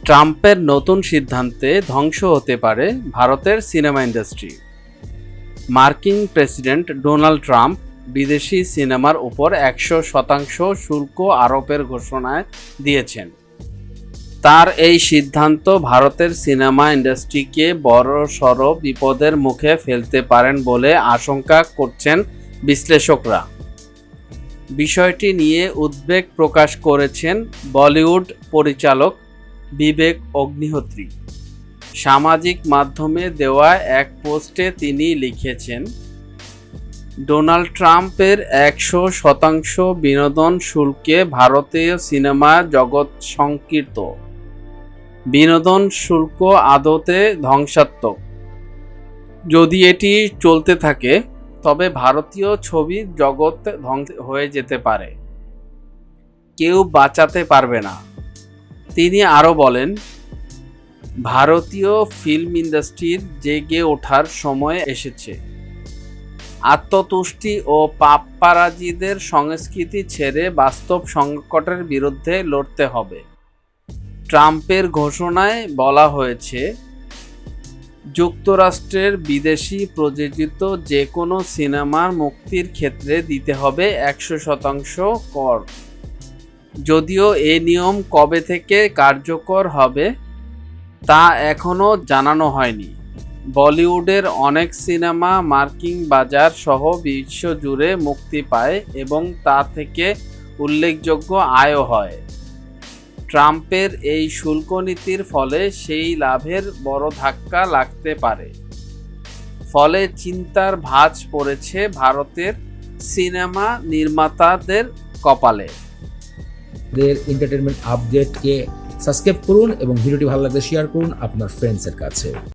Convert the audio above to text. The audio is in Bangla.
ট্রাম্পের নতুন সিদ্ধান্তে ধ্বংস হতে পারে ভারতের সিনেমা ইন্ডাস্ট্রি। মার্কিন প্রেসিডেন্ট ডোনাল্ড ট্রাম্প বিদেশি সিনেমার উপর 100% শুল্ক আরোপের ঘোষণা দিয়েছেন। তার এই সিদ্ধান্ত ভারতের সিনেমা ইন্ডাস্ট্রিকে বড়সড় বিপদের মুখে ফেলতে পারেন বলে আশঙ্কা করছেন বিশ্লেষকরা। বিষয়টি নিয়ে উদ্বেগ প্রকাশ করেছেন বলিউড পরিচালক বিবেক অগ্নিহোত্রী। সামাজিক মাধ্যমে দেওয়া এক পোস্টে তিনি লিখেছেন, ডোনাল্ড ট্রাম্পের 100% বিনোদন শুল্কে ভারতীয় সিনেমা জগৎ শঙ্কিত। বিনোদন শুল্ক আদতে ধ্বংসাত্মক। যদি এটি চলতে থাকে তবে ভারতীয় ছবি জগৎ ধ্বংস হয়ে যেতে পারে, কেউ বাঁচাতে পারবে না। তিনি আরও বলেন, ভারতীয় ফিল্ম ইন্ডাস্ট্রির জেগে ওঠার সময় এসেছে। আত্মতুষ্টি ও পাপ্পারাজিদের সংস্কৃতি ছেড়ে বাস্তব সংকটের বিরুদ্ধে লড়তে হবে। ট্রাম্পের ঘোষণায় বলা হয়েছে, যুক্তরাষ্ট্রের বিদেশি প্রযোজিত যে কোনো সিনেমার মুক্তির ক্ষেত্রে দিতে হবে 100% কর। যদিও এই নিয়ম কবে থেকে কার্যকর হবে তা এখনও জানানো হয়নি। বলিউডের অনেক সিনেমা মার্কিন বাজার সহ বিশ্বজুড়ে মুক্তি পায় এবং তা থেকে উল্লেখযোগ্য আয়ও হয়। ট্রাম্পের এই শুল্ক নীতির ফলে সেই লাভের বড় ধাক্কা লাগতে পারে। ফলে চিন্তার ভাঁজ পড়েছে ভারতের সিনেমা নির্মাতাদের কপালে। এন্টারটেনমেন্ট আপডেটকে সাবস্ক্রাইব করুন এবং ভিডিওটি ভালো লাগলে শেয়ার করুন আপনার ফ্রেন্ডসের কাছে।